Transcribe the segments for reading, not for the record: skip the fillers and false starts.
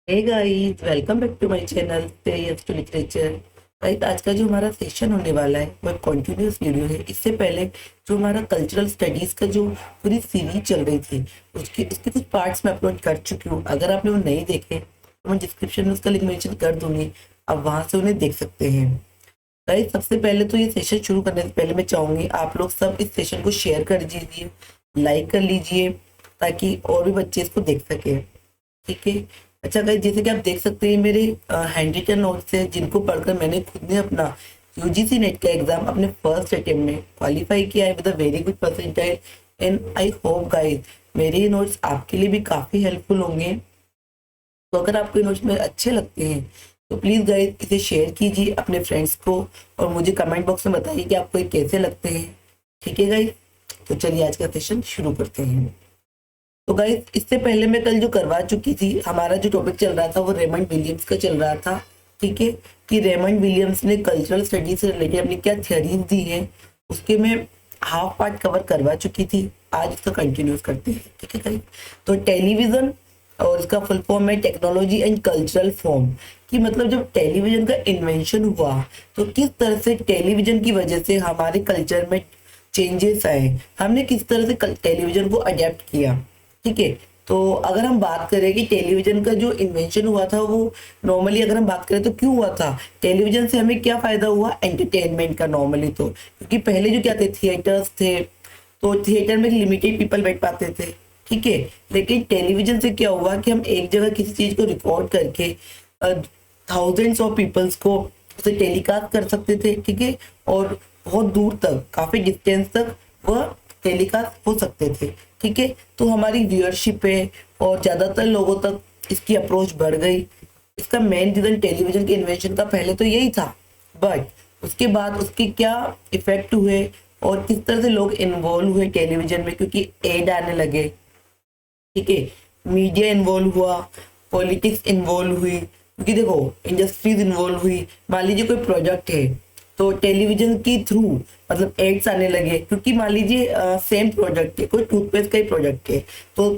Hey guys, welcome back to my channel pairs to literature. Guys, आज का जो हमारा सेशन होने वाला है वो एक कंटिन्यूअस वीडियो है। इससे पहले जो हमारा कल्चरल स्टडीज का जो पूरी सीरीज चल रही थी उसके उसके कुछ पार्ट्स में अपलोड कर चुकी हूँ। अगर आपने वो नहीं देखे तो मैं डिस्क्रिप्शन में उसका लिंक मेंशन कर दूंगी, आप वहां से उन्हें देख सकते हैं। गाइस, सबसे पहले तो ये सेशन शुरू करने से पहले मैं चाहूंगी आप लोग सब इस सेशन को शेयर कर दीजिए, लाइक कर लीजिए, ताकि और भी बच्चे इसको देख सके। ठीक है। अच्छा गाइस, जैसे कि आप देख सकते हैं मेरे हैंड रिटन नोट्स है जिनको पढ़कर मैंने खुद ने अपना यूजीसी नेट का एग्जाम अपने फर्स्ट अटेम्प्ट में क्वालिफाई किया है with a very good percentile. And I hope guys मेरे ये नोट्स आपके लिए भी काफी हेल्पफुल होंगे। तो अगर आपको ये नोट्स मेरे अच्छे लगते हैं तो प्लीज गाइस इसे शेयर कीजिए अपने फ्रेंड्स को और मुझे कमेंट बॉक्स में बताइए कि आपको ये कैसे लगते हैं। ठीक है गाइस, तो चलिए आज का सेशन शुरू करते हैं। तो गाइस, इससे पहले मैं कल जो करवा चुकी थी, हमारा जो टॉपिक चल रहा था वो रेमंड विलियम्स का चल रहा था। ठीक है, कि रेमंड विलियम्स ने कल्चरल स्टडीज से रिलेटेड अपनी क्या थ्योरीज दी है उसके मैं हाफ पार्ट कवर करवा चुकी थी। आज इसका कंटिन्यूस करते हैं। ठीक है गाइस, तो टेलीविजन और इसका फुल फॉर्म है टेक्नोलॉजी एंड कल्चरल फॉर्म। कि मतलब जब टेलीविजन का इन्वेंशन हुआ तो किस तरह से टेलीविजन की वजह से हमारे कल्चर में चेंजेस आए, हमने किस तरह से टेलीविजन को अडेप्ट किया। ठीक है, तो अगर हम बात करें कि टेलीविजन का जो इन्वेंशन हुआ था वो नॉर्मली अगर हम बात करें तो क्यों हुआ था, टेलीविजन से हमें क्या फायदा हुआ एंटरटेनमेंट का नॉर्मली। तो क्योंकि पहले जो क्या थे थिएटर्स थे, तो थिएटर में लिमिटेड पीपल बैठ पाते थे। ठीक है, लेकिन टेलीविजन से क्या हुआ कि हम एक जगह किसी चीज को रिकॉर्ड करके थाउजेंड्स ऑफ पीपल्स को उसे टेलीकास्ट कर सकते थे। ठीक है, और बहुत दूर तक काफी डिस्टेंस तक वह टेलीकास्ट हो सकते थे। ठीक है, तो हमारी व्यूअरशिप है और ज्यादातर लोगों तक इसकी अप्रोच बढ़ गई। इसका मेन रीजन टेलीविजन के इन्वेंशन का पहले तो यही था, बट उसके बाद उसके क्या इफेक्ट हुए और किस तरह से लोग इन्वॉल्व हुए टेलीविजन में, क्योंकि एड आने लगे। ठीक है, मीडिया इन्वॉल्व हुआ, पॉलिटिक्स इन्वॉल्व हुई, क्योंकि देखो इंडस्ट्रीज इन्वॉल्व हुई। मान लीजिए कोई प्रोजेक्ट है तो टेलीविजन के थ्रू मतलब एड्स आने लगे, क्योंकि मान लीजिए सेम प्रोडक्ट है, कोई टूथपेस्ट का ही प्रोडक्ट है तो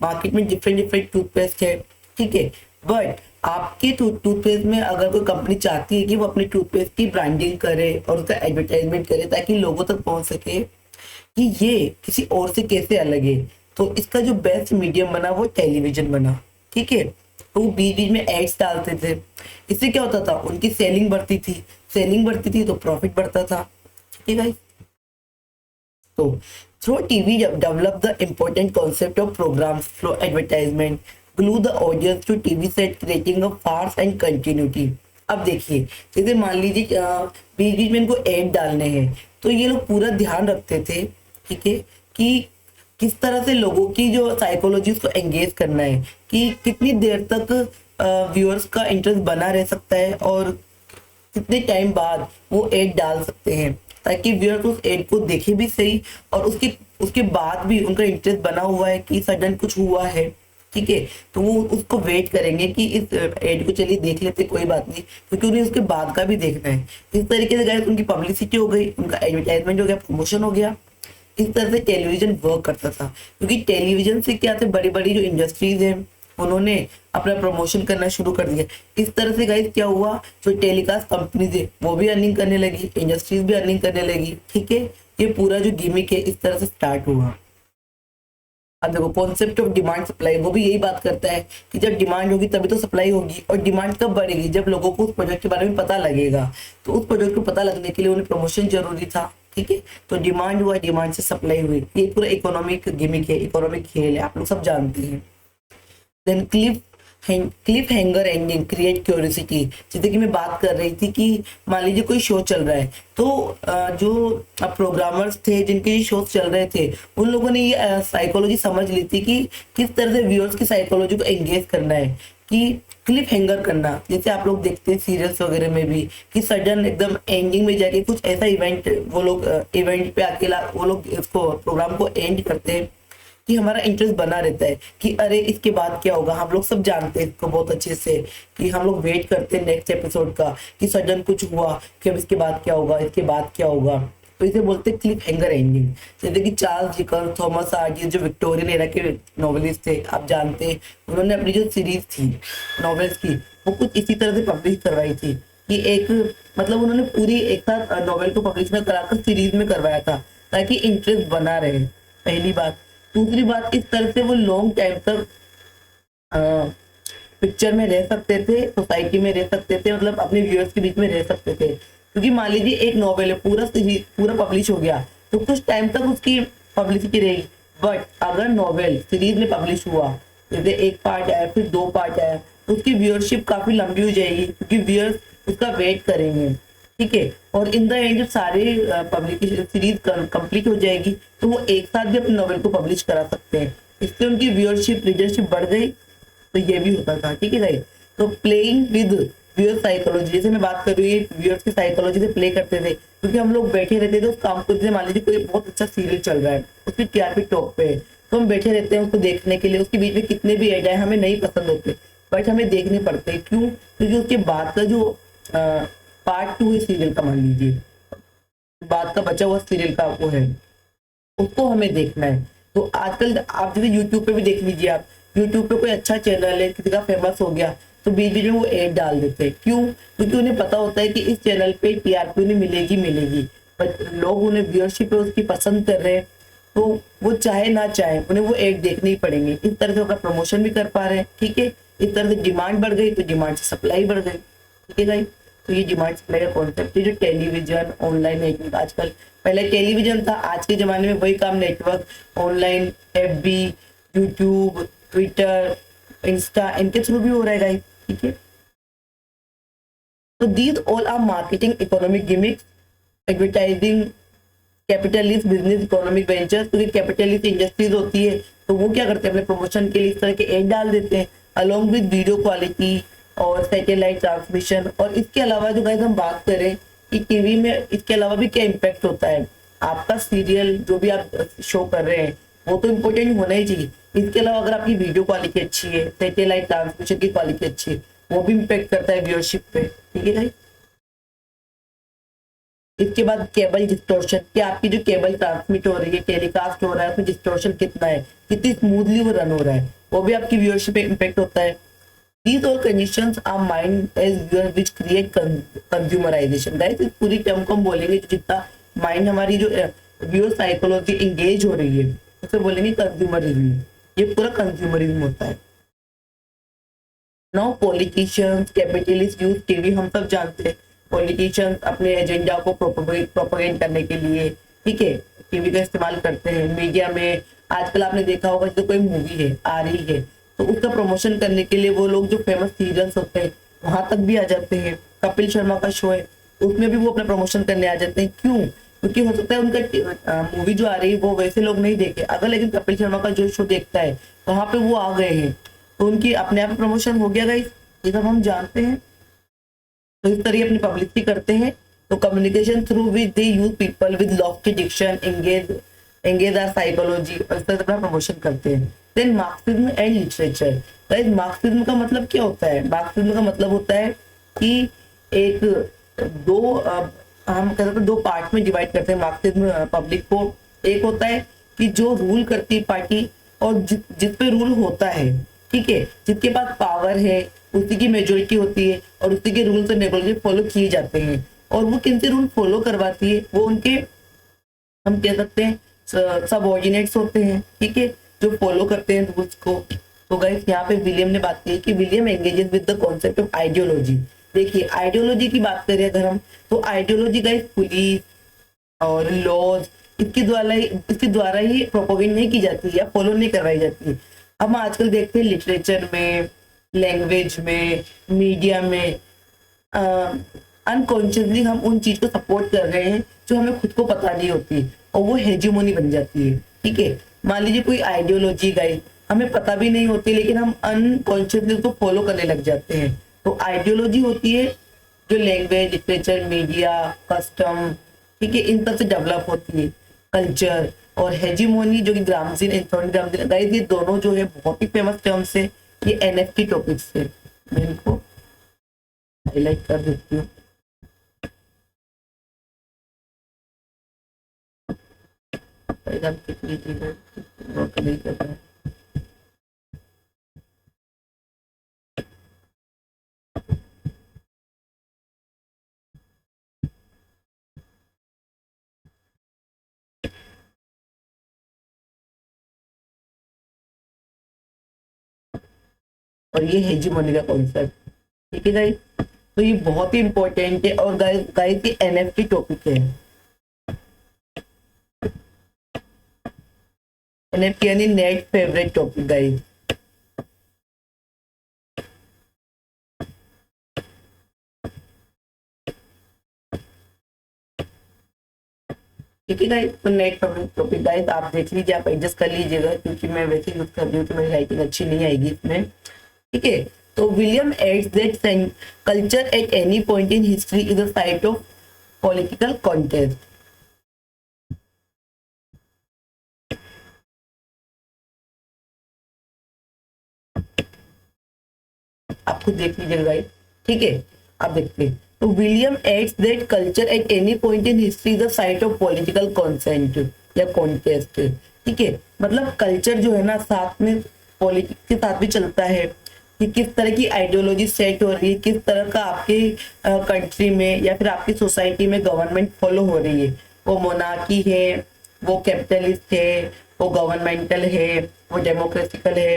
मार्केट में डिफरेंट डिफरेंट टूथपेस्ट है। ठीक है, बट आपके टूथपेस्ट में अगर कोई कंपनी चाहती है कि वो अपने टूथपेस्ट की ब्रांडिंग करे और उसका एडवर्टाइजमेंट करे ताकि लोगों तक पहुंच सके कि ये किसी और से कैसे अलग है, तो इसका जो बेस्ट मीडियम बना वो टेलीविजन बना। ठीक है, तो वो बीच बीच में एड्स डालते थे। इससे क्या होता था, उनकी सेलिंग बढ़ती थी, सेलिंग बढ़ती थी तो प्रॉफिट बढ़ता था। ठीक है गाइस, तो through TV develop the important concept of programmes flow advertisement glue the audience to TV set creating a fast and continuity. अब देखिए, जैसे मान लीजिए बीच बीच में इनको एड डालने हैं तो ये लोग पूरा ध्यान रखते थे। ठीक है, कि किस तरह से लोगों की जो साइकोलॉजी को एंगेज करना है, कि कितनी देर तक व्यूअर्स का इंटरेस्ट बना रह सकता है और कितने टाइम बाद वो एड डाल सकते हैं, ताकि व्यूअर्स उस एड को देखे भी सही और उसके उसके बाद भी उनका इंटरेस्ट बना हुआ है कि सडन कुछ हुआ है। ठीक है, तो वो उसको वेट करेंगे कि इस एड को चलिए देख लेते कोई बात नहीं, क्योंकि उन्हें उसके बाद का भी देखना है। इस तरीके से गाइस उनकी पब्लिसिटी हो गई, उनका एडवर्टाइजमेंट हो गया, प्रमोशन हो गया। इस तरह से टेलीविजन वर्क करता था, क्योंकि टेलीविजन से क्या थे, बड़ी बड़ी जो इंडस्ट्रीज है उन्होंने अपना प्रमोशन करना शुरू कर दिया। इस तरह से गाइस क्या हुआ, जो टेलीकास्ट कंपनीज है वो भी अर्निंग करने लगी, इंडस्ट्रीज भी अर्निंग करने लगी। ठीक है, ये पूरा जो गिमिक है इस तरह से स्टार्ट हुआ। अब देखो कॉन्सेप्ट ऑफ डिमांड सप्लाई वो भी यही बात करता है कि जब डिमांड होगी तभी तो सप्लाई होगी, और डिमांड कब बढ़ेगी, जब लोगों को उस प्रोजेक्ट के बारे में पता लगेगा। तो उस प्रोजेक्ट को पता लगने के लिए उन्हें प्रमोशन जरूरी था। ठीक है, तो डिमांड हुआ, डिमांड से सप्लाई हुई, ये पूरा इकोनॉमिक गिमिक है, इकोनॉमिक खेल है, आप लोग सब जानते हैं। Then cliffhanger ending create curiosity. जैसे कि मैं बात कर रही थी कि मान लीजिए कोई शो चल रहा है तो जो प्रोग्रामर्स थे जिनके ये शोज चल रहे थे उन लोगों ने ये साइकोलॉजी समझ ली थी कि किस तरह से व्यूअर्स की साइकोलॉजी को एंगेज करना है, कि क्लिफ हैंगर करना। जैसे आप लोग देखते हैं सीरियल्स वगैरह में भी कि सडन एकदम एंडिंग में जाके कुछ ऐसा इवेंट वो लोग इवेंट पे अकेला वो लोग इसको प्रोग्राम को एंड करते हैं कि हमारा इंटरेस्ट बना रहता है कि अरे इसके बाद क्या होगा। हम लोग सब जानते हैं इसको बहुत अच्छे से कि हम लोग वेट करते हैं नेक्स्ट एपिसोड का कि सडन कुछ हुआ कि अब इसके बाद क्या होगा, इसके बाद क्या होगा। तो इसे बोलते हैं क्लिफ हैंगर एंडिंग। जैसे कि चार्ल्स डिकन्स, थॉमस हार्डी जो विक्टोरियन एरा के नॉवेलिस्ट थे, आप जानते हैं, उन्होंने अपनी जो सीरीज थी नॉवेल्स की वो कुछ इसी तरह से पब्लिश करवाई थी कि एक मतलब उन्होंने पूरी एक साथ नॉवेल को पब्लिश में कराकर सीरीज में करवाया था ताकि इंटरेस्ट बना रहे, पहली बात। दूसरी बात, इस तरह से वो लॉन्ग टाइम तक पिक्चर में रह सकते थे, सोसाइटी में रह सकते थे, मतलब अपने व्यूअर्स के बीच में रह सकते थे। क्योंकि मान लीजिए एक नॉवेल है, पूरा पब्लिश हो गया तो कुछ टाइम तक उसकी पब्लिसिटी रहेगी। बट अगर नॉवेल सीरीज में पब्लिश हुआ, जैसे एक पार्ट आया फिर 2 पार्ट आया, तो उसकी व्यूअरशिप काफी लंबी हो जाएगी क्योंकि व्यूअर्स उसका वेट करेंगे, ठीक है। और इन द एंड जब सारे पब्लिकेशन सीरीज कंप्लीट हो जाएगी तो वो एक साथ भी अपने नॉवेल को पब्लिश करा सकते हैं। इससे उनकी व्यूअरशिप रीडरशिप बढ़ गई। तो ये भी होता था, ठीक है गाइस। तो प्लेइंग विद व्यूअर साइकोलॉजी, जैसे मैं बात कर रही हूँ व्यूअर्स की साइकोलॉजी से प्ले करते थे, क्योंकि हम लोग बैठे रहते थे उस काम को। जैसे मान लीजिए कोई बहुत अच्छा सीरियल चल रहा है, उसकी टीआरपी टॉप पे है, तो हम बैठे रहते हैं उसको देखने के लिए। उसके बीच में कितने भी ऐड आए हमें नहीं पसंद होते, बट हमें देखने पड़ते हैं। क्यों? क्योंकि उसके बाद का जो पार्ट 2 है सीरियल का, मान लीजिए बाद का बचा हुआ सीरियल का वो है, उसको हमें देखना है। तो आजकल आप जैसे यूट्यूब पे भी देख लीजिए, आप यूट्यूब पे कोई अच्छा चैनल है, किसी का फेमस हो गया, तो बीच बीच में वो एड डाल देते हैं। क्यों? क्योंकि उन्हें पता होता है कि इस चैनल पे टीआरपी उन्हें मिलेगी, पर लोग उन्हें व्यूअरशिप उसकी पसंद कर रहे हैं, तो वो चाहे ना चाहे उन्हें वो एड देखने ही पड़ेंगे। इस तरह से अपना प्रमोशन भी कर पा रहे हैं, ठीक है। इस तरह से डिमांड बढ़ गई तो डिमांड से सप्लाई बढ़ गई, ठीक है भाई। तो ये डिमांड सप्लाई का कॉन्सेप्ट है जो टेलीविजन ऑनलाइन नेटवर्क, आजकल पहले टेलीविजन था, आज के जमाने में वही काम network, online, FB, YouTube, Twitter, Insta, इनके थ्रू भी हो रहा है गाइस, ठीक है। तो these all are marketing economic gimmicks, advertising, capitalist business, economic venture. क्योंकि कैपिटलिस्ट इंडस्ट्रीज होती है तो वो क्या करते हैं, अपने प्रमोशन के लिए इस तरह के एड डाल देते हैं, अलोंग विद वीडियो क्वालिटी और सैटेलाइट ट्रांसमिशन। और इसके अलावा जो गाइस हम बात करें कि टीवी में इसके अलावा भी क्या इम्पैक्ट होता है, आपका सीरियल जो भी आप शो कर रहे हैं वो तो इम्पोर्टेंट होना ही चाहिए। इसके अलावा अगर आपकी वीडियो क्वालिटी अच्छी है, सैटेलाइट ट्रांसमिशन की क्वालिटी अच्छी है, वो भी इम्पैक्ट करता है व्यूअरशिप पे, ठीक है गाइस। इसके बाद केबल डिस्टोर्शन, कि आपकी जो केबल ट्रांसमिट हो रही है, टेलीकास्ट हो रहा है, उसमें डिस्टोर्शन कितना है, कितनी स्मूथली वो रन हो रहा है, वो भी आपकी व्यूअरशिप पे इम्पैक्ट होता है। These all conditions are mind as viewer which create consumerization. Guys, इस पूरी टर्म को हम बोलेंगे जितना माइंड हमारी जो व्यूअर साइकोलॉजी इंगेज हो रही है उसे बोलेंगे कंज्यूमरिज्म। ये पूरा कंज्यूमरिज्म होता है। Now politicians, capitalist use TV, हम सब जानते हैं पॉलिटिशियंस अपने एजेंडा को प्रोपोगेट करने के लिए, ठीक है, टीवी का इस्तेमाल करते हैं। मीडिया में आजकल आपने देखा होगा जो कोई मूवी है आ रही है तो उसका प्रमोशन करने के लिए वो लोग जो फेमस सीरियल्स होते हैं वहां तक भी आ जाते हैं। कपिल शर्मा का शो है उसमें भी वो अपना प्रमोशन करने आ जाते हैं। क्यों? क्योंकि हो सकता है उनका मूवी जो आ रही है वो वैसे लोग नहीं देखे, अगर लेकिन कपिल शर्मा का जो शो देखता है वहां पे वो आ गए हैं तो उनकी अपने आप प्रमोशन हो गया गाइस, ये सब हम जानते हैं। तो इस तरह अपनी पब्लिसिटी करते हैं। तो communication through with they use people with lofty diction, engage our psychology, और इस तरह से अपना प्रमोशन करते हैं। Then Marxism and literature. Guys, Marxism का मतलब क्या होता है? मार्क्सिज्म का मतलब होता है कि एक दो हम कह सकते हैं 2 पार्ट में डिवाइड करते हैं मार्क्सिज्म पब्लिक को। एक होता है कि जो रूल करती है पार्टी और जिस पे रूल होता है, ठीक है, जिसके पास पावर है उसी की मेजोरिटी होती है और उसी के रूल्स एंड रेगुलेशन फॉलो किए जाते हैं। और वो किन से रूल फॉलो करवाती है? वो उनके हम कह सकते हैं सबऑर्डिनेट्स होते हैं, ठीक है, जो फॉलो करते हैं रूल्स को। तो गाइस यहाँ पे विलियम ने बात की कि William engages with the concept of ideology. देखिए आइडियोलॉजी की बात करें अगर हम, तो आइडियोलॉजी गाइस पुलिस और लॉज इसके द्वारा ही प्रोपोगेट नहीं की जाती है या फॉलो नहीं करवाई जाती है। हम आजकल देखते हैं लिटरेचर में, लैंग्वेज में, मीडिया में अनकॉन्शियसली हम उन चीज को सपोर्ट कर रहे हैं जो हमें खुद को पता नहीं होती और वो हेजिमोनी बन जाती है, ठीक है। मान लीजिए कोई आइडियोलॉजी गाइस हमें पता भी नहीं होती लेकिन हम अनकॉन्शियसली उसको फॉलो करने लग जाते हैं। तो आइडियोलॉजी होती है जो लैंग्वेज, लिटरेचर, मीडिया, कस्टम, ठीक है, इन सब से डेवलप होती है, कल्चर। और हेजिमोनी जो कि ग्रामजीन, एंथोनी ग्रामजीन, गाइस ये दोनों जो है बहुत ही फेमस टर्म्स है, ये एनएफटी टॉपिक्स है। मैं इनको हाईलाइट कर देती हूँ। एग्जाम कितनी चीजें नोट नहीं कर रहा है। और ये हेजीमोनी का कॉन्सेप्ट, ठीक है गाइस। तो ये बहुत ही इंपॉर्टेंट है और गाइस गाइस ये एनएफटी टॉपिक है। एनएफटी यानी नेट फेवरेट टॉपिक गाइस। ठीक है गाइस, तो नेट फेवरेट टॉपिक गाइस आप देख लीजिए, आप एडजस्ट कर लीजिएगा क्योंकि मैं वैसे यूज कर रही हूँ तो मेरी राइटिंग अच्छी नहीं आएगी इसमें। ठीक है, तो William adds that culture at any point in history is a site of political contest. आपको देख लीजिएगा गाइस, ठीक है। आप देखते हैं, तो William adds that culture at any point in history is a site of political consent या कॉन्टेस्ट। ठीक है, मतलब कल्चर जो है ना साथ में पॉलिटिक्स के साथ भी चलता है कि किस तरह की आइडियोलॉजी सेट हो रही है, किस तरह का आपके कंट्री में या फिर आपकी सोसाइटी में गवर्नमेंट फॉलो हो रही है। वो मोनार्की है, वो कैपिटलिस्ट है, वो गवर्नमेंटल है, वो डेमोक्रेटिकल है।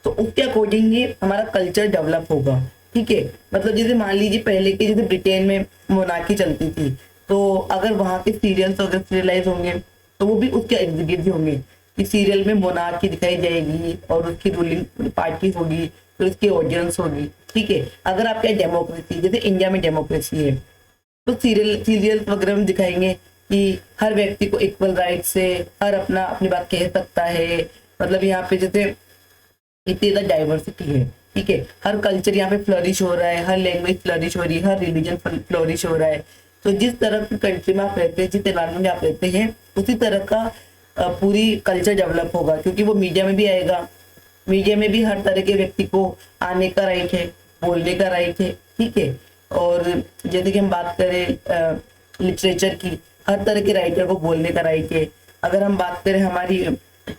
तो उसके अकॉर्डिंग ही हमारा कल्चर डेवलप होगा। ठीक है, मतलब जैसे मान लीजिए पहले के जैसे ब्रिटेन में मोनार्की चलती थी, तो अगर वहां के सीरियल्स अगर सीरियलाइज होंगे तो वो भी उसके इर्द गिर्द ही होंगे कि सीरियल में मोनार्की दिखाई जाएगी और उसकी रूलिंग पार्टी होगी, फिर उसकी ऑडियंस होगी। ठीक है, अगर आपके डेमोक्रेसी जैसे इंडिया में डेमोक्रेसी है तो सीरियल वगैरह में दिखाएंगे कि हर व्यक्ति को इक्वल राइट से हर अपना अपनी बात कह सकता है। मतलब यहाँ पे जैसे इतनी ज्यादा डाइवर्सिटी है। ठीक है, हर कल्चर यहाँ पे फ्लरिश हो रहा है, हर लैंग्वेज फ्लरिश हो रही है, हर रिलीजन फ्लरिश हो रहा है। तो जिस तरह की कंट्री में आप रहते हैं, जिस एनवायरमेंट में आप रहते हैं, उसी तरह का पूरी कल्चर डेवलप होगा क्योंकि वो मीडिया में भी आएगा। मीडिया में भी हर तरह के व्यक्ति को आने का राइट है, बोलने का राइट है। ठीक है, और जैसे कि हम बात करें लिटरेचर की, हर तरह के राइटर को बोलने का राइट है। अगर हम बात करें हमारी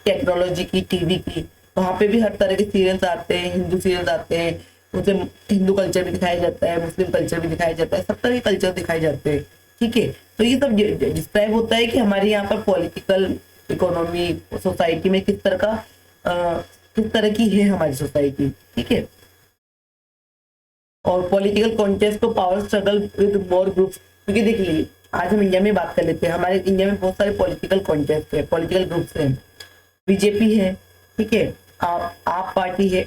टेक्नोलॉजी की, टीवी की, वहाँ पे भी हर तरह के सीरियल्स आते हैं, हिंदू सीरियल्स आते हैं, उसमें हिंदू कल्चर भी दिखाया जाता है, मुस्लिम कल्चर भी दिखाया जाता है, सब तरह के कल्चर दिखाए जाते हैं। ठीक है, तो ये सब डिस्क्राइब होता है कि हमारे यहाँ पर पॉलिटिकल इकोनॉमी सोसाइटी में किस तरह की है हमारी सोसाइटी। ठीक है, और पॉलिटिकल कॉन्टेस्ट तो power struggle with more groups, क्योंकि देख लीजिए आज हम इंडिया में बात कर लेते हैं। हमारे इंडिया में बहुत सारे पॉलिटिकल कॉन्टेस्ट है, पॉलिटिकल ग्रुप्स हैं। बीजेपी है, ठीक है, आप पार्टी है,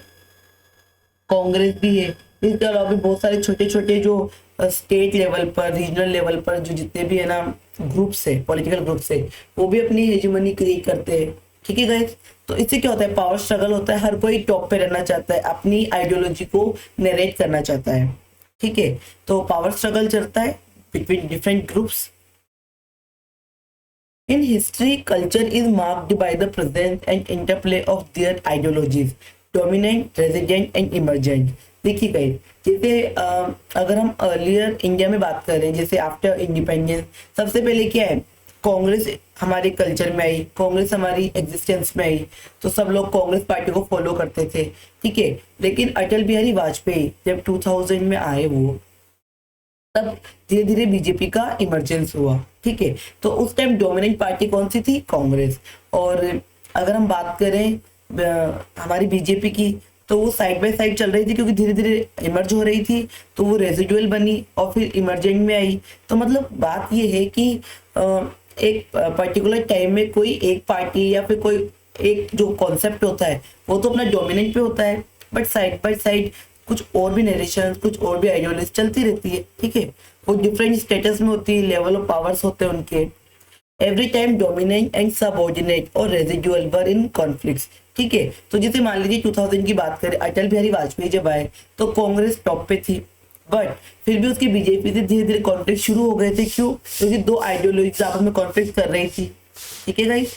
कांग्रेस भी है। इसके अलावा भी बहुत सारे छोटे छोटे जो स्टेट लेवल पर, रीजनल लेवल पर जो जितने भी है ना ग्रुप्स है, पॉलिटिकल ग्रुप्स है, वो भी अपनी हेजेमनी क्रिएट करते हैं। ठीक है गाइस, तो इससे क्या होता है, पावर स्ट्रगल होता है। हर कोई टॉप पे रहना चाहता है, अपनी आइडियोलॉजी को नरेट करना चाहता है। ठीक है, तो पावर स्ट्रगल चलता है between different groups. In history, culture is marked by the presence and interplay of their ideologies, dominant, resident and emergent. देखिए गाइस, जैसे अगर हम अर्लियर इंडिया में बात करें, जैसे आफ्टर इंडिपेंडेंस, सबसे पहले क्या है, कांग्रेस हमारे कल्चर में आई, कांग्रेस हमारी एग्जिस्टेंस में आई, तो सब लोग कांग्रेस पार्टी को फॉलो करते थे। ठीक है, लेकिन अटल बिहारी वाजपेयी जब 2000 में आए, वो तब धीरे धीरे बीजेपी का इमरजेंस हुआ। ठीक है, तो उस टाइम डोमिनेंट पार्टी कौन सी थी, कांग्रेस। और अगर हम बात करें हमारी बीजेपी की, तो वो साइड बाय साइड चल रही थी क्योंकि धीरे धीरे इमर्ज हो रही थी, तो वो रेजिडुअल बनी और फिर इमरजेंट में आई। तो मतलब बात ये है कि एक पर्टिकुलर टाइम में कोई एक पार्टी या फिर कोई एक जो कॉन्सेप्ट होता है वो तो अपना डोमिनेंट पे होता है, बट साइड बाय साइड कुछ और भी नरेशन, कुछ और भी आइडियोलॉजी चलती रहती है। ठीक है, वो डिफरेंट स्टेटस में होती है, लेवल ऑफ पावर्स होते हैं उनके। Every time dominant and subordinate और रेजिडुअल वर इन कॉन्फ्लिक्ट्स। ठीक है, तो जैसे मान लीजिए 2000 की बात करें, अटल बिहारी वाजपेयी जब आए तो कांग्रेस टॉप पे थी, बट फिर भी उसकी बीजेपी से धीरे धीरे कॉन्फ्लिक्ट शुरू हो गए थे। क्यों? क्योंकि दो आइडियोलॉजीज आपस में कॉन्फ्लिक्ट कर रही थी। ठीक है गाइस,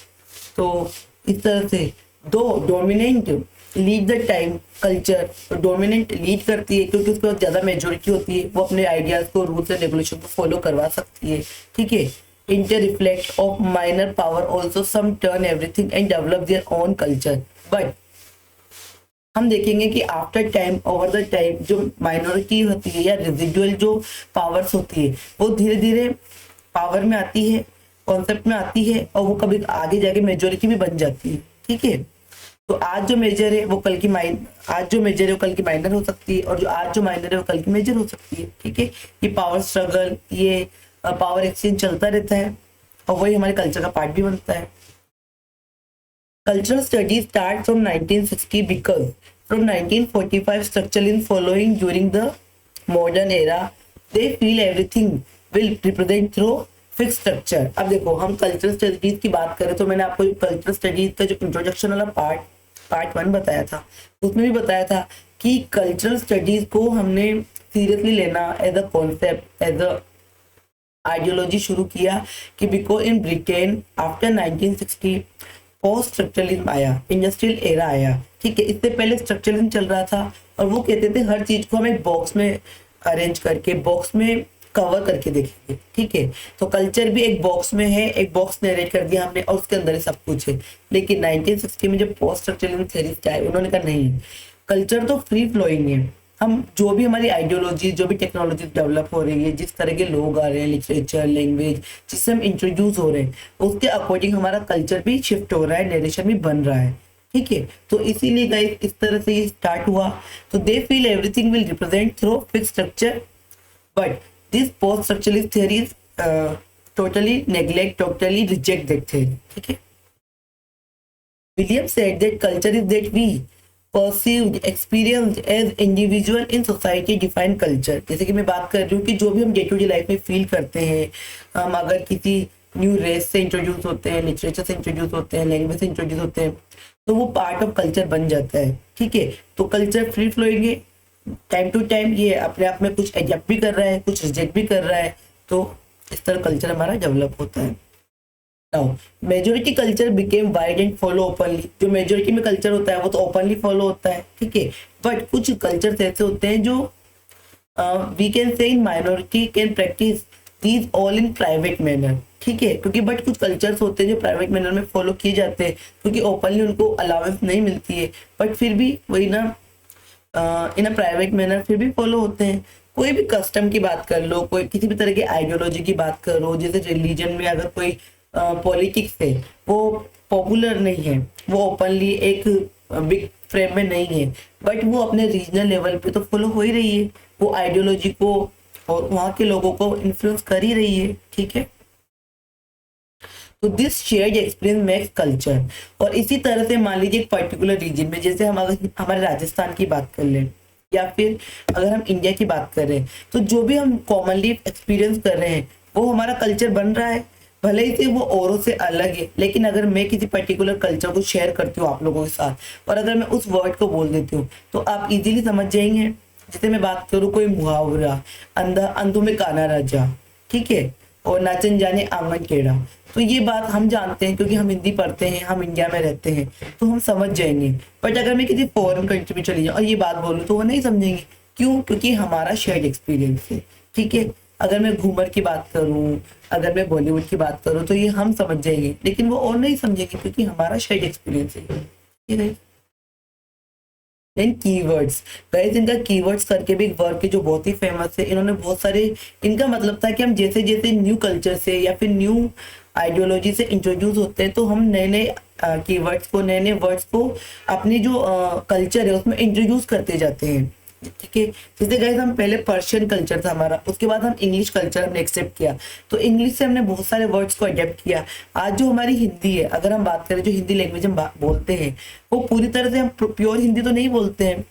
तो इस तरह से दो dominant lead the time culture, dominant lead करती है क्योंकि उसके पास ज्यादा मेजोरिटी होती है, वो अपने आइडियाज को, रूल्स एंड रेगुलेशन को फॉलो करवा सकती है। ठीक है, inter reflect of minor power also some turn everything and develop their own culture, but हम देखेंगे कि after time, over the time, जो माइनॉरिटी होती है या रेजिडुअल जो पावर्स होती है वो धीरे धीरे पावर में आती है, कॉन्सेप्ट में आती है, और वो कभी आगे जाके मेजोरिटी भी बन जाती है। ठीक है, तो आज जो मेजर है वो कल की आज जो मेजर है वो कल की माइनर हो सकती है, और जो आज जो माइनर है वो कल की मेजर हो सकती है। ठीक है, ये पावर स्ट्रगल, ये पावर एक्सचेंज चलता रहता है, और वही हमारे कल्चर का पार्ट भी बनता है। Cultural studies start from 1960 because from 1945 structure is following during the modern era. They feel everything will represent through fixed structure. अब देखो, हम कल्चरल स्टडीज की बात करें तो मैंने आपको कल्चरल स्टडीज का जो इंट्रोडक्शन वाला पार्ट 1 बताया था, उसमें भी बताया था कि कल्चरल स्टडीज को हमने सीरियसली लेना as a concept, as a ideology शुरू किया कि because in Britain after 1960 post structuralism आया, इंडस्ट्रियल एरा आया। ठीक है, इससे पहले स्ट्रक्चरलिज्म चल रहा था, और वो कहते थे हर चीज को हम एक बॉक्स में अरेंज करके, बॉक्स में कवर करके देखेंगे। ठीक है, तो कल्चर भी एक बॉक्स में है, एक बॉक्स में अरेंज कर दिया हमने, और उसके अंदर ही सब कुछ है। लेकिन 1960 में जब पोस्ट स्ट्रक्चरलिज्म थ्योरीस्ट आए, उन्होंने कहा नहीं, कल्चर तो फ्री फ्लोइंग है, हम जो भी हमारी आइडियोलॉजी, जो भी टेक्नोलॉजी डेवलप हो रही है, जिस तरह के लोग आ रहे हैं, लिटरेचर, लैंग्वेज जिससे हम इंट्रोड्यूस हो रहे हैं, उसके अकॉर्डिंग हमारा कल्चर भी शिफ्ट हो रहा है, नरेशन भी बन रहा है। ठीक है, तो इसीलिए गाइस इस तरह से ये स्टार्ट हुआ। तो they feel everything will represent through fix structure, but this post structuralist theories totally neglect, totally reject that theory. ठीक है, William said that culture is that we perceived experienced as individual in society define culture। जैसे कि मैं बात कर रही हूँ कि जो भी हम डे टू डे लाइफ में फील करते हैं, हम अगर किसी न्यू रेस से इंट्रोड्यूस होते हैं, लिटरेचर से इंट्रोड्यूस होते हैं, लैंग्वेज से इंट्रोड्यूस होते हैं, तो वो पार्ट ऑफ कल्चर बन जाता है। ठीक है, तो कल्चर फ्री फ्लोइंग है, टाइम टू टाइम ये अपने आप में कुछ एडजस्ट भी कर रहा है, कुछ रिजेक्ट भी कर रहा है, तो इस तरह कल्चर हमारा डेवलप होता है। Majority culture became wide and follow openly. जो मेजोरिटी में कल्चर होता है वो तो ओपनली फॉलो होता है। ठीक है, बट कुछ कल्चर्स ऐसे होते हैं जो we can say in minority can practice these all in private manner. ठीक है, क्योंकि बट कुछ कल्चर्स होते हैं जो प्राइवेट मैनर में फॉलो किए जाते हैं, क्योंकि ओपनली उनको अलाउंस नहीं मिलती है, बट फिर भी वही ना इन अ प्राइवेट मैनर फिर भी फॉलो होते हैं। कोई भी कस्टम की बात कर लो, कोई किसी भी तरह की आइडियोलॉजी की बात करो, जैसे रिलीजन में अगर कोई पॉलिटिक्स है वो पॉपुलर नहीं है, वो ओपनली एक बिग फ्रेम में नहीं है, बट वो अपने रीजनल लेवल पे तो फॉलो हो ही रही है, वो आइडियोलॉजी को और वहाँ के लोगों को इन्फ्लुएंस कर ही रही है। ठीक है, तो this shared experience makes culture. और इसी तरह से मान लीजिए एक पर्टिकुलर रीजन में, जैसे हम अगर हमारे राजस्थान की बात कर लें, या फिर अगर हम इंडिया की बात कर रहे हैं, तो जो भी हम कॉमनली एक्सपीरियंस कर रहे हैं वो हमारा कल्चर बन रहा है, भले ही से वो औरों से अलग है। लेकिन अगर मैं किसी पर्टिकुलर कल्चर को शेयर करती हूँ आप लोगों के साथ, और अगर मैं उस वर्ड को बोल देती हूँ, तो आप इजीली समझ जाएंगे। जैसे मैं बात करूँ कोई मुहावरा, अंधा अंधों में काना राजा, ठीक है, और नाचन जाने आंगन टेढ़ा, तो ये बात हम जानते हैं क्योंकि हम हिंदी पढ़ते हैं, हम इंडिया में रहते हैं, तो हम समझ जाएंगे। बट अगर मैं किसी फॉरेन कंट्री में चली जाऊँ और ये बात बोलूँ तो वो नहीं समझेंगे। क्यों? क्योंकि हमारा शेयर्ड एक्सपीरियंस है। ठीक है, अगर मैं घूमर की बात करूं, अगर मैं बॉलीवुड की बात करूं, तो ये हम समझ जाएंगे, लेकिन वो और नहीं समझेंगे क्योंकि हमारा शेयर्ड एक्सपीरियंस है। देन कीवर्ड्स, गाइस इनका कीवर्ड्स करके भी एक वर्क है जो बहुत ही फेमस है। इन्होंने बहुत सारे, इनका मतलब था कि हम जैसे जैसे न्यू कल्चर से या फिर न्यू आइडियोलॉजी से इंट्रोड्यूस होते हैं, तो हम नए नए कीवर्ड्स को, नए नए वर्ड्स को अपनी जो कल्चर है उसमें इंट्रोड्यूस करते जाते हैं। ठीक है, जैसे गाइस हम पहले पर्शियन कल्चर था हमारा, उसके बाद हम इंग्लिश कल्चर हमने एक्सेप्ट किया, तो इंग्लिश से हमने बहुत सारे वर्ड्स को अडेप्ट किया। आज जो हमारी हिंदी है, अगर हम बात करें, जो हिंदी लैंग्वेज हम बोलते हैं, वो पूरी तरह से हम प्योर हिंदी तो नहीं बोलते हैं,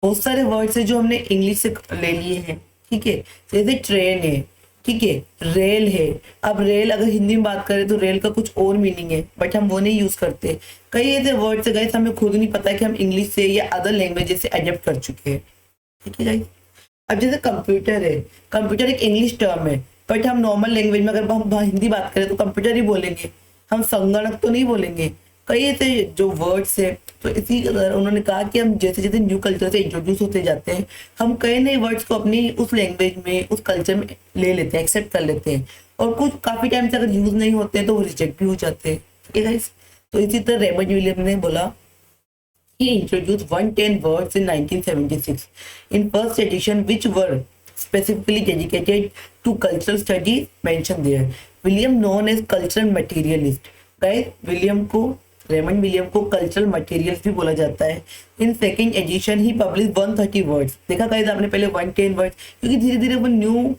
बहुत सारे वर्ड्स है जो हमने इंग्लिश से ले लिए हैं। ठीक है, जैसे ट्रेन है, ठीक है, रेल है। अब रेल अगर हिंदी में बात करें तो रेल का कुछ और मीनिंग है, बट हम वो नहीं यूज करते। कई ऐसे वर्ड्स है गाइस हमें खुद नहीं पता कि हम इंग्लिश से या अदर लैंग्वेजेस से अडेप्ट कर चुके हैं। ठीक है गाइस, अब जैसे कंप्यूटर है, कंप्यूटर एक इंग्लिश टर्म है, बट हम नॉर्मल लैंग्वेज में अगर हम हिंदी बात करें तो कंप्यूटर ही बोलेंगे, हम संगणक तो नहीं बोलेंगे। कई ऐसे जो वर्ड्स है, तो इसी उन्होंने कहा कि हम जैसे जैसे न्यू कल्चर से इंट्रोड्यूस होते जाते हैं, हम कई नए वर्ड्स को अपनी उस लैंग्वेज में, उस कल्चर में ले लेते हैं, एक्सेप्ट कर लेते हैं। और कुछ काफी टाइम से अगर यूज नहीं होते हैं तो वो रिजेक्ट भी हो जाते हैं, ठीक है गाइस। तो इसी तरह रेमंड विलियम ने बोला, he introduced 110 words in 1976 in first edition which were specifically dedicated to cultural studies mentioned there. William known as cultural materialist. Guys, William को रेमंड विलियम को कल्चरल मटेरियल्स भी बोला जाता है। In second edition he publish 130 words. देखा guys आपने पहले 110 words, क्योंकि धीरे धीरे वो न्यू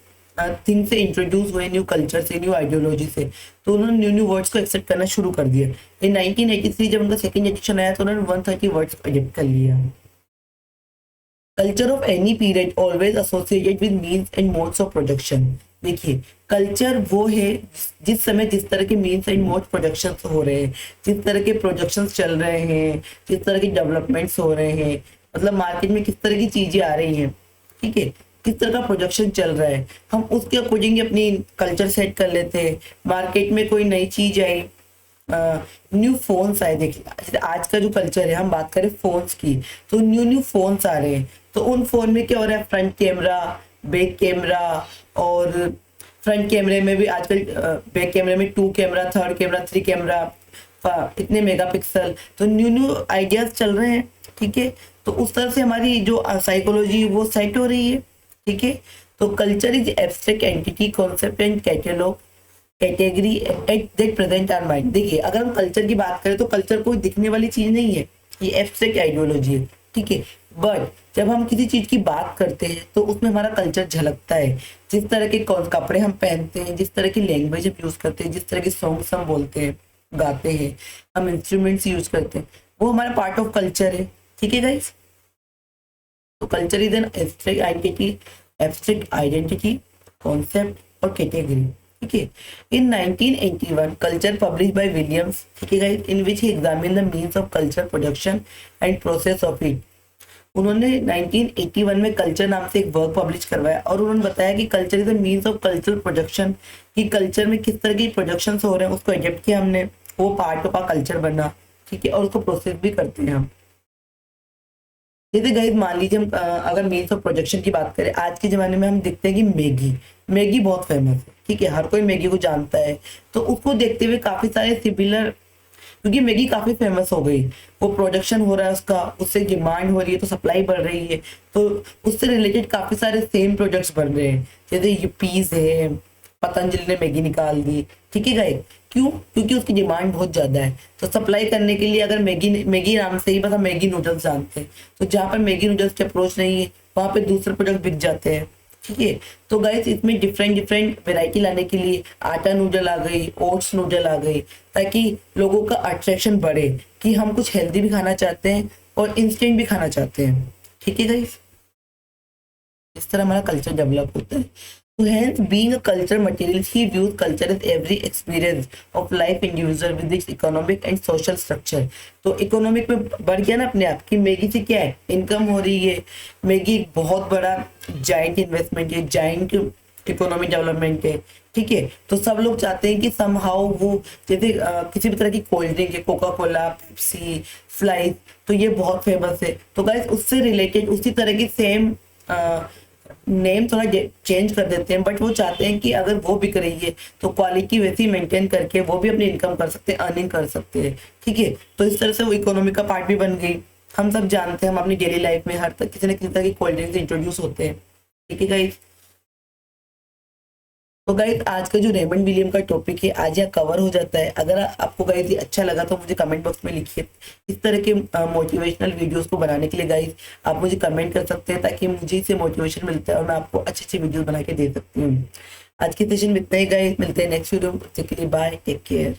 थिंग से इंट्रोड्यूस हुए, न्यू कल्चर से, न्यू आइडियोलॉजी से, तो उन्होंने न्यू न्यू वर्ड्स को एक्सेप्ट करना शुरू कर दिया। इन 1983 जब उनका सेकंड एडिशन आया तो उन्होंने 130 वर्ड्स एडिप्ट कर लिया। Culture of any period always associated with means and modes of production. देखिए, कल्चर वो है जिस समय जिस तरह के मीन्स एंड मोड्स प्रोडक्शन हो रहे हैं, जिस तरह के प्रोडक्शन चल रहे हैं, जिस तरह के डेवलपमेंट्स हो रहे हैं, मतलब मार्केट में किस तरह की चीजें आ रही हैं, ठीक है, किस तरह का प्रोडक्शन चल रहा है, हम उसके अकॉर्डिंग अपनी कल्चर सेट कर लेते हैं। मार्केट में कोई नई चीज आई, न्यू फोन्स आए, देखिए आज का जो कल्चर है, हम बात करें फोन्स की, तो न्यू न्यू फोन्स आ रहे हैं, तो उन फोन में क्या हो रहा है, फ्रंट कैमरा, बैक कैमरा, और फ्रंट कैमरे में भी आजकल बैक कैमरे में 2 कैमरा, 3rd कैमरा, 3 कैमरा, इतने मेगापिक्सल, तो न्यू न्यू आइडियाज चल रहे हैं, ठीक है। तो उस तरह से हमारी जो साइकोलॉजी वो सेट हो रही है, ठीक है। तो culture is abstract entity, concept and catalogue category at that present our mind. देखिए, अगर हम कल्चर की बात करें तो कल्चर कोई दिखने वाली चीज नहीं है, ये एब्स्ट्रैक्ट आइडियोलॉजी है, ठीक है। बट जब हम किसी चीज की बात करते हैं तो उसमें हमारा कल्चर झलकता है। जिस तरह के कपड़े हम पहनते हैं, जिस तरह की लैंग्वेज हम यूज करते हैं, जिस तरह के सॉन्ग्स हम बोलते हैं, गाते हैं, हम इंस्ट्रूमेंट्स यूज करते हैं, वो हमारा पार्ट ऑफ कल्चर है, ठीक है गाइस। तो culture is an abstract identity, concept और कैटेगरी, ठीक है। इन 1981 कल्चर पब्लिश बाय विलियम्स, ठीक है guys, in which he examine the means of culture production and process of it. उन्होंने 1981 में कल्चर नाम से एक वर्क पब्लिश करवाया और उन्होंने बताया कि culture is the means of cultural production, कि कल्चर में किस तरह की प्रोडक्शन हो रहे हैं उसको एडेप्ट किया हमने, वो पार्ट ऑफ आ कल्चर बना, ठीक है, और उसको प्रोसेस भी करते हैं हम। जैसे गाइस मान लीजिए हम अगर मीन्स ऑफ प्रोडक्शन की बात करें, आज के जमाने में हम देखते हैं कि मैगी बहुत फेमस है, ठीक है, हर कोई मैगी को जानता है। तो उसको देखते हुए काफी सारे सिमिलर, क्योंकि मैगी काफी फेमस हो गई, वो प्रोडक्शन हो रहा है उसका, उससे डिमांड हो रही है तो सप्लाई बढ़ रही है, तो उससे रिलेटेड काफी सारे सेम प्रोडक्ट्स बन रहे हैं। जैसे यूपीज है, पतंजलि ने मैगी निकाल दी, ठीक है गाइस, क्यों? क्योंकि उसकी डिमांड बहुत ज्यादा है, तो सप्लाई करने के लिए अगर मैगी नाम से ही बस हम मैगी नूडल्स जानते हैं, तो जहाँ पर मैगी नूडल्स की अप्रोच नहीं है वहाँ पे दूसरे प्रोडक्ट बिक जाते हैं, ठीक है। तो गाइस इसमें डिफरेंट वेराइटी लाने के लिए आटा नूडल आ गई, ओट्स नूडल आ गई, ताकि लोगों का अट्रैक्शन बढ़े कि हम कुछ हेल्दी भी खाना चाहते हैं और इंस्टेंट भी खाना चाहते हैं, ठीक है गाइस। इस तरह हमारा कल्चर डेवलप होता है। So hence, being a culture materialist, he views culture as every experience of life individual with its economic and social structure. तो इकोनॉमिक में बढ़ गया ना अपने आप कि मैगी से क्या है, इनकम हो रही है, मैगी एक बहुत बड़ा जाइंट इन्वेस्टमेंट है, जाइंट इकोनॉमिक डेवलपमेंट है, ठीक है। तो सब लोग चाहते हैं कि समहाउ वो, जैसे किसी भी तरह की कोल्ड ड्रिंक है, कोका कोला, पेप्सी, फ्लाइज, तो ये बहुत फेमस है, तो गाइस उससे रिलेटेड उसी तरह की सेम नेम थोड़ा चेंज कर देते हैं, बट वो चाहते हैं कि अगर वो बिक रही है तो क्वालिटी वैसी मेंटेन करके वो भी अपनी इनकम कर सकते हैं, अर्निंग कर सकते हैं, ठीक है। तो इस तरह से वो इकोनॉमी का पार्ट भी बन गई। हम सब जानते हैं, हम अपनी डेली लाइफ में हर तक किसी न किसी तरह की कोल्ड ड्रिंक्स इंट्रोड्यूस होते हैं, ठीक है गाइस। तो गाइस आज का जो रेमंड विलियम का टॉपिक है आज यहाँ कवर हो जाता है। अगर आपको गाइस ये अच्छा लगा तो मुझे कमेंट बॉक्स में लिखिए। इस तरह के मोटिवेशनल वीडियोस को बनाने के लिए गाइस आप मुझे कमेंट कर सकते हैं, ताकि मुझे इससे मोटिवेशन मिलता है और मैं आपको अच्छे अच्छे वीडियोस बना के दे सकती हूँ। आज के सेशन में इतना ही गाइस, मिलते हैं नेक्स्ट वीडियो में, तब तक के लिए बाय, टेक केयर।